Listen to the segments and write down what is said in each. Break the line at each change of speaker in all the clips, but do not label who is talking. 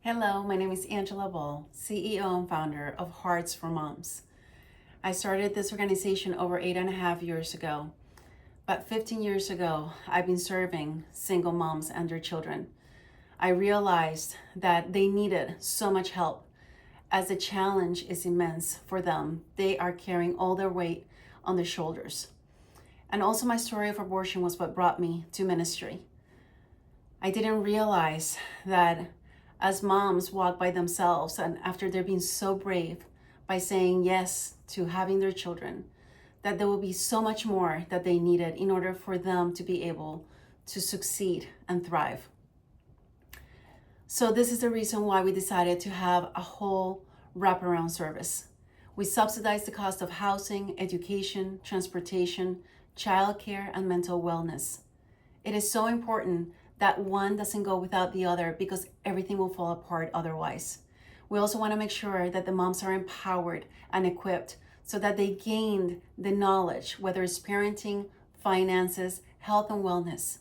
Hello, my name is Angela Ball, CEO and founder of Hearts for Moms. I started this organization over 8.5 years ago, but 15 years ago, I've been serving single moms and their children. I realized that they needed so much help as the challenge is immense for them. They are carrying all their weight on their shoulders. And also my story of abortion was what brought me to ministry. I didn't realize that as moms walk by themselves and after they're being so brave by saying yes to having their children, that there will be so much more that they needed in order for them to be able to succeed and thrive. So this is the reason why we decided to have a whole wraparound service. We subsidize the cost of housing, education, transportation, childcare, and mental wellness. It is so important that one doesn't go without the other because everything will fall apart otherwise. We also want to make sure that the moms are empowered and equipped so that they gained the knowledge, whether it's parenting, finances, health, and wellness.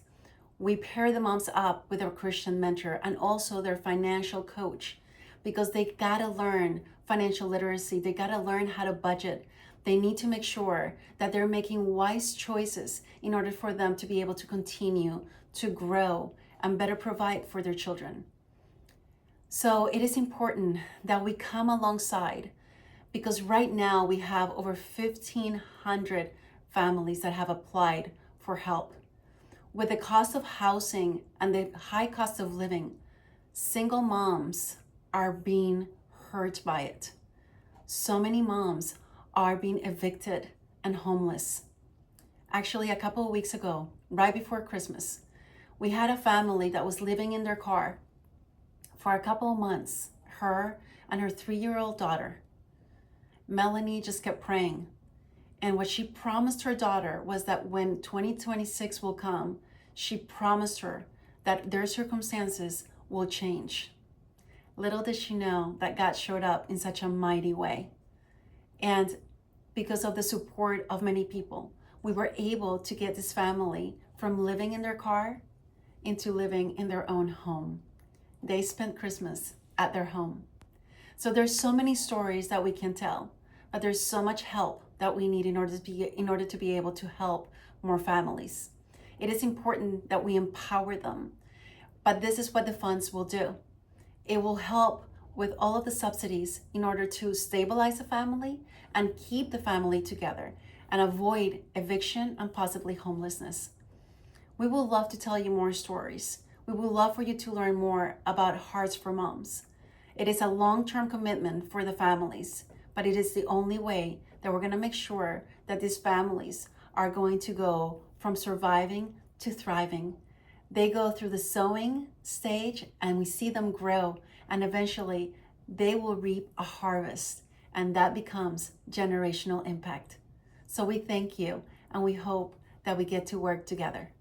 We pair the moms up with a Christian mentor and also their financial coach because they gotta learn financial literacy. They gotta learn how to budget. They need to make sure that they're making wise choices in order for them to be able to continue to grow and better provide for their children. So it is important that we come alongside because right now we have over 1,500 families that have applied for help. With the cost of housing and the high cost of living, single moms are being hurt by it. So many moms are being evicted and homeless. Actually, a couple of weeks ago, right before Christmas, we had a family that was living in their car for a couple of months, her and her 3-year-old daughter. Melanie just kept praying. And what she promised her daughter was that when 2026 will come, she promised her that their circumstances will change. Little did she know that God showed up in such a mighty way. And because of the support of many people, we were able to get this family from living in their car into living in their own home. They spent Christmas at their home. So there's so many stories that we can tell, but there's so much help that we need in order to be able to help more families. It is important that we empower them, but this is what the funds will do. It will help with all of the subsidies in order to stabilize the family and keep the family together and avoid eviction and possibly homelessness. We would love to tell you more stories. We would love for you to learn more about Hearts for Moms. It is a long-term commitment for the families, but it is the only way that we're going to make sure that these families are going to go from surviving to thriving. They go through the sowing stage and we see them grow, and eventually they will reap a harvest, and that becomes generational impact. So we thank you and we hope that we get to work together.